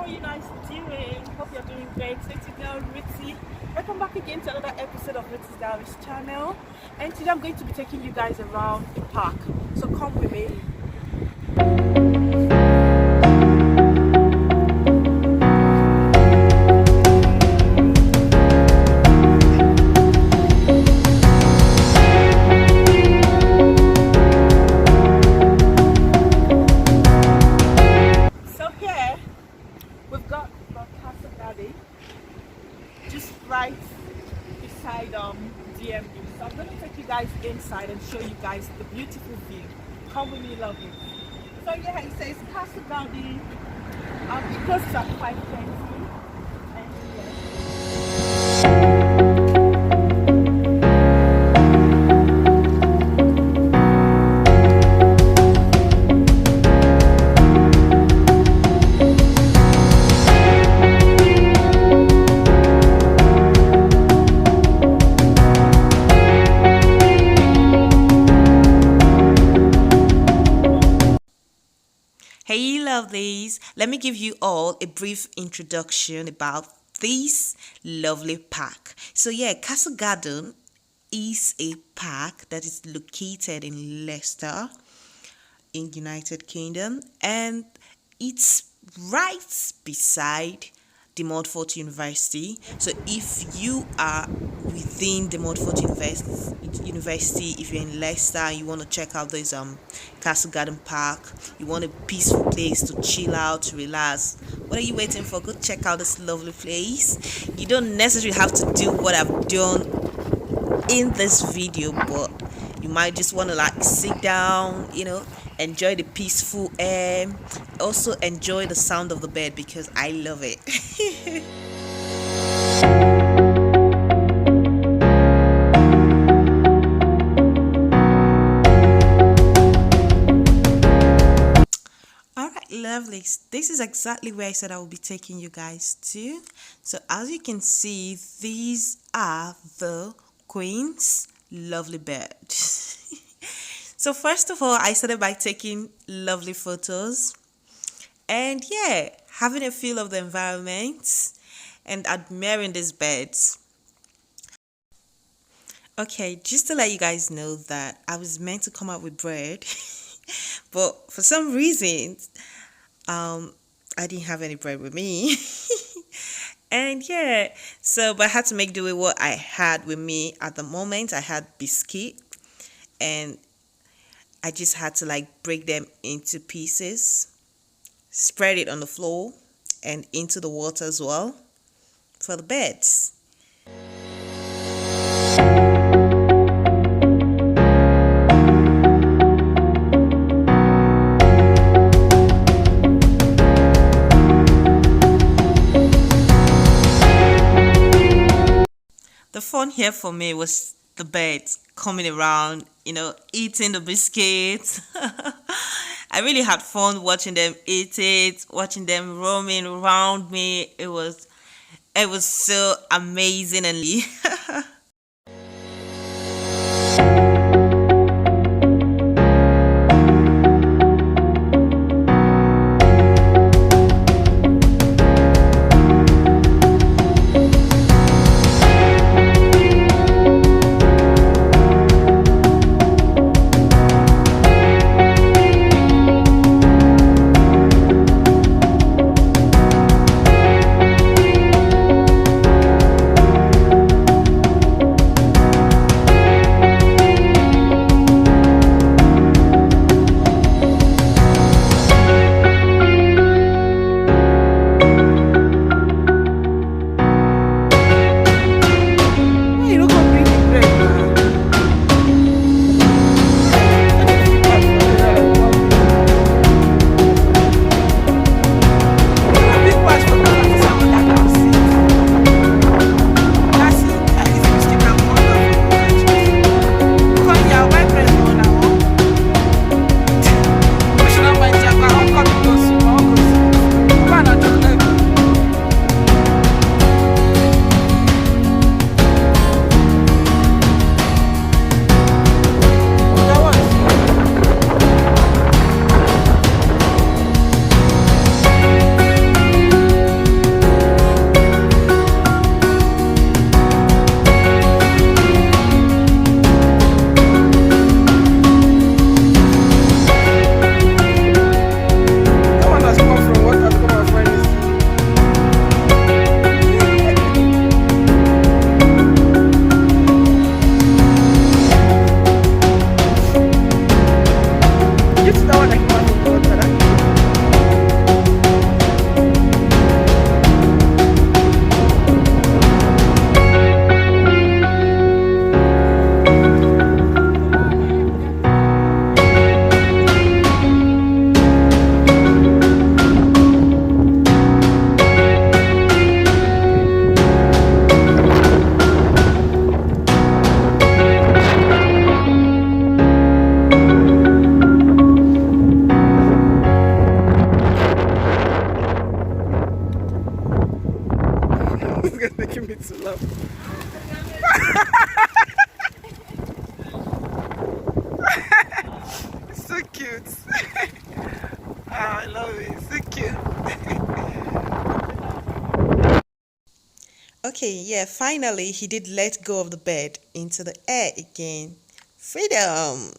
you guys doing? Hope you're doing great. So it's your girl Ritzy. Welcome back again to another episode of Ritzy's Diaries channel. And today I'm going to be taking you guys around the park. So come with me. We've got Casa Daddy just right beside DMU. So I'm gonna take you guys inside and show you guys the beautiful view. Come with me, lovely. So yeah, it says Casa Daddy. It closes at 5:20. And yeah. Hey lovelies, let me give you all a brief introduction about this lovely park. So yeah, Castle Garden is a park that is located in Leicester in United Kingdom, and it's right beside the Montfort University. So if you are within the Montfort University, if you're in Leicester and you want to check out this Castle Garden Park, you want a peaceful place to chill out, to relax, what are you waiting for? Go check out this lovely place. You don't necessarily have to do what I've done in this video, but you might just want to like sit down, enjoy the peaceful air, also enjoy the sound of the bed because I love it. Alright lovelies, this is exactly where I said I will be taking you guys to. So as you can see, these are the Queen's lovely bed. So first of all, I started by taking lovely photos and yeah, having a feel of the environment and admiring these beds. Okay, just to let you guys know that I was meant to come out with bread, but for some reason, I didn't have any bread with me. And yeah, but I had to make do with what I had with me at the moment. I had biscuit and I just had to like break them into pieces, spread it on the floor and into the water as well for the beds. The fun here for me was the birds coming around, eating the biscuits. I really had fun watching them eat it, watching them roaming around me. It was so amazing and love it. So cute. Okay, yeah, finally he did let go of the bed into the air again. Freedom!